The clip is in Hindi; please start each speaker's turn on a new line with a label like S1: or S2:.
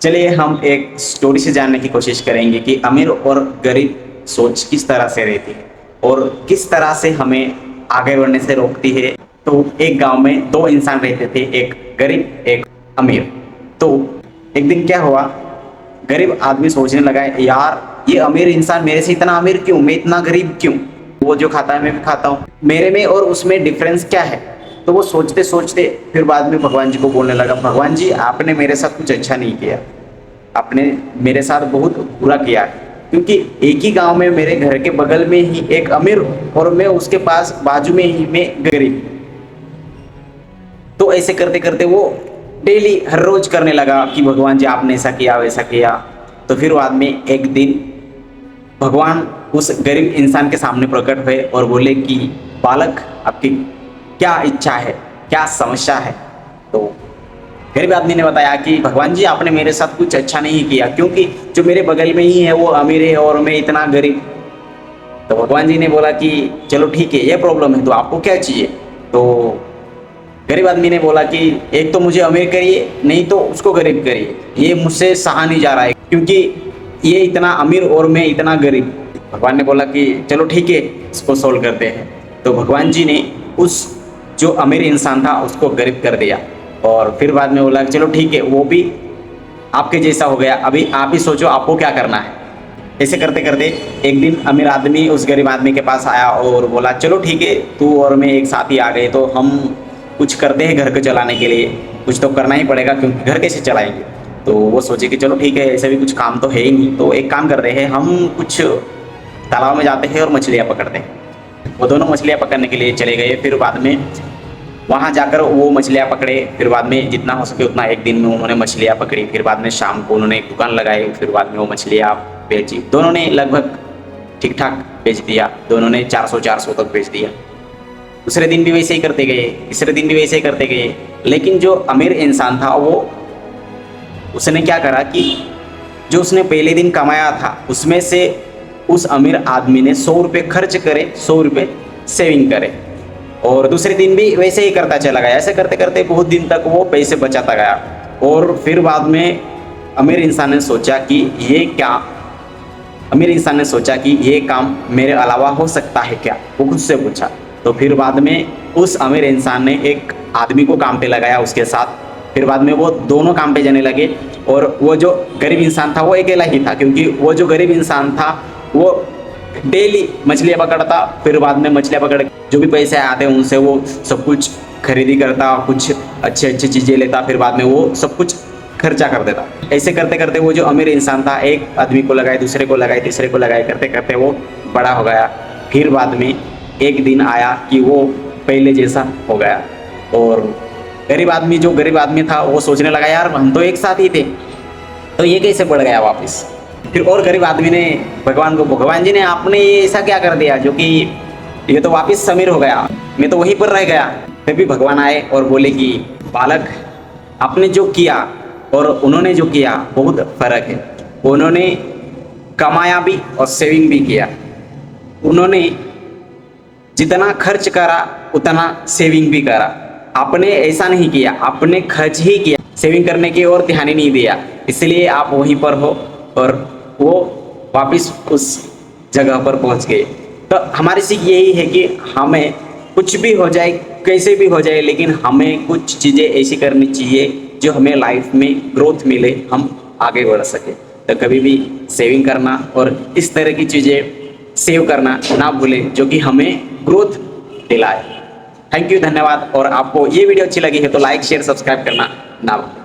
S1: चलिए हम एक स्टोरी से जानने की कोशिश करेंगे कि अमीर और गरीब सोच किस तरह से रहती है और किस तरह से हमें आगे बढ़ने से रोकती है। तो एक गांव में दो इंसान रहते थे, एक गरीब एक अमीर। तो एक दिन क्या हुआ, गरीब आदमी सोचने लगा यार ये अमीर इंसान मेरे से इतना अमीर क्यों, मैं इतना गरीब क्यों, वो जो खाता है मैं भी खाता हूँ, मेरे में और उसमें डिफरेंस क्या है। तो वो सोचते सोचते फिर बाद में भगवान जी को बोलने लगा, भगवान जी आपने मेरे साथ कुछ अच्छा नहीं किया, आपने मेरे साथ बहुत बुरा किया है, क्योंकि एक ही गांव में मेरे घर के बगल में ही एक अमीर और मैं उसके पास बाजू में ही मैं गरीब। तो ऐसे करते करते वो डेली हर रोज करने लगा कि भगवान जी आपने ऐसा किया वैसा किया। तो फिर बाद में एक दिन भगवान उस गरीब इंसान के सामने प्रकट हुए और बोले कि बालक आपकी क्या इच्छा है, क्या समस्या है। तो गरीब आदमी ने बताया कि भगवान जी आपने मेरे साथ कुछ अच्छा नहीं किया, क्योंकि जो मेरे बगल में ही है वो अमीर है और मैं इतना गरीब। तो भगवान जी ने बोला कि चलो ठीक है ये प्रॉब्लम है, तो आपको क्या चाहिए। तो गरीब आदमी ने बोला कि एक तो मुझे अमीर करिए, नहीं तो उसको गरीब करिए, ये मुझसे सहा नहीं जा रहा है, क्योंकि ये इतना अमीर और मैं इतना गरीब। भगवान ने बोला कि चलो ठीक है इसको सोल्व करते हैं। तो भगवान जी ने उस जो अमीर इंसान था उसको गरीब कर दिया और फिर बाद में बोला चलो ठीक है वो भी आपके जैसा हो गया, अभी आप ही सोचो आपको क्या करना है। ऐसे करते करते एक दिन अमीर आदमी उस गरीब आदमी के पास आया और बोला चलो ठीक है तू और मैं एक साथ ही आ गए, तो हम कुछ करते हैं घर को चलाने के लिए, कुछ तो करना ही पड़ेगा क्योंकि घर कैसे चलाएंगे। तो वो सोचे कि चलो ठीक है ऐसे भी कुछ काम तो है ही नहीं, तो एक काम करते हैं हम कुछ तालाब में जाते हैं और मछलियाँ पकड़ते हैं। वो दोनों मछलियाँ पकड़ने के लिए चले गए। फिर बाद में वहाँ जाकर वो मछलियाँ पकड़े, फिर बाद में जितना हो सके उतना एक दिन में उन्होंने मछलियाँ पकड़ी। फिर बाद में शाम को उन्होंने एक दुकान लगाई, फिर बाद में वो मछलियाँ बेची। दोनों ने लगभग ठीक ठाक बेच दिया, दोनों ने 400 तक बेच दिया। दूसरे दिन भी वैसे ही करते गए, तीसरे दिन भी वैसे ही करते गए। लेकिन जो अमीर इंसान था वो उसने क्या करा कि जो उसने पहले दिन कमाया था उसमें से उस अमीर आदमी ने 100 रुपये खर्च करे, 100 रुपये सेविंग करे और दूसरे दिन भी वैसे ही करता चला गया। ऐसे करते करते बहुत दिन तक वो पैसे बचाता गया और फिर बाद में अमीर इंसान ने सोचा कि अमीर इंसान ने सोचा कि ये काम मेरे अलावा हो सकता है क्या, वो खुद से पूछा। तो फिर बाद में उस अमीर इंसान ने एक आदमी को काम पे लगाया उसके साथ। फिर बाद में वो दोनों काम पे जाने लगे और वो जो गरीब इंसान था वो अकेला ही था, क्योंकि वो जो गरीब इंसान था वो डेली मछलियाँ पकड़ता, फिर बाद में मछलियाँ पकड़ जो भी पैसे आते उनसे वो सब कुछ खरीदी करता, कुछ अच्छी अच्छी चीज़ें लेता, फिर बाद में वो सब कुछ खर्चा कर देता। ऐसे करते करते वो जो अमीर इंसान था एक आदमी को लगाए, दूसरे को लगाए, तीसरे को लगाए, करते करते वो बड़ा हो गया। फिर बाद में एक दिन आया कि वो पहले जैसा हो गया और गरीब आदमी था वो सोचने लगा यार हम तो एक साथ ही थे, तो ये कैसे बढ़ गया वापस। फिर और गरीब आदमी ने भगवान को, भगवान जी ने आपने ये ऐसा क्या कर दिया जो कि ये तो वापस अमीर हो गया, मैं तो वहीं पर रह गया। फिर भी भगवान आए और बोले कि बालक आपने जो किया और उन्होंने जो किया बहुत फर्क है। उन्होंने कमाया भी और सेविंग भी किया, उन्होंने जितना खर्च करा उतना सेविंग भी करा। आपने ऐसा नहीं किया, आपने खर्च ही किया, सेविंग करने की ओर ध्यान ही नहीं दिया, इसलिए आप वहीं पर हो और वो वापस उस जगह पर पहुंच गए। तो हमारी सीख यही है कि हमें कुछ भी हो जाए, कैसे भी हो जाए, लेकिन हमें कुछ चीज़ें ऐसी करनी चाहिए जो हमें लाइफ में ग्रोथ मिले, हम आगे बढ़ सके। तो कभी भी सेविंग करना और इस तरह की चीज़ें सेव करना ना भूलें जो कि हमें ग्रोथ दिलाए। थैंक यू, धन्यवाद। और आपको ये वीडियो अच्छी लगी है तो लाइक शेयर सब्सक्राइब करना ना भूलें।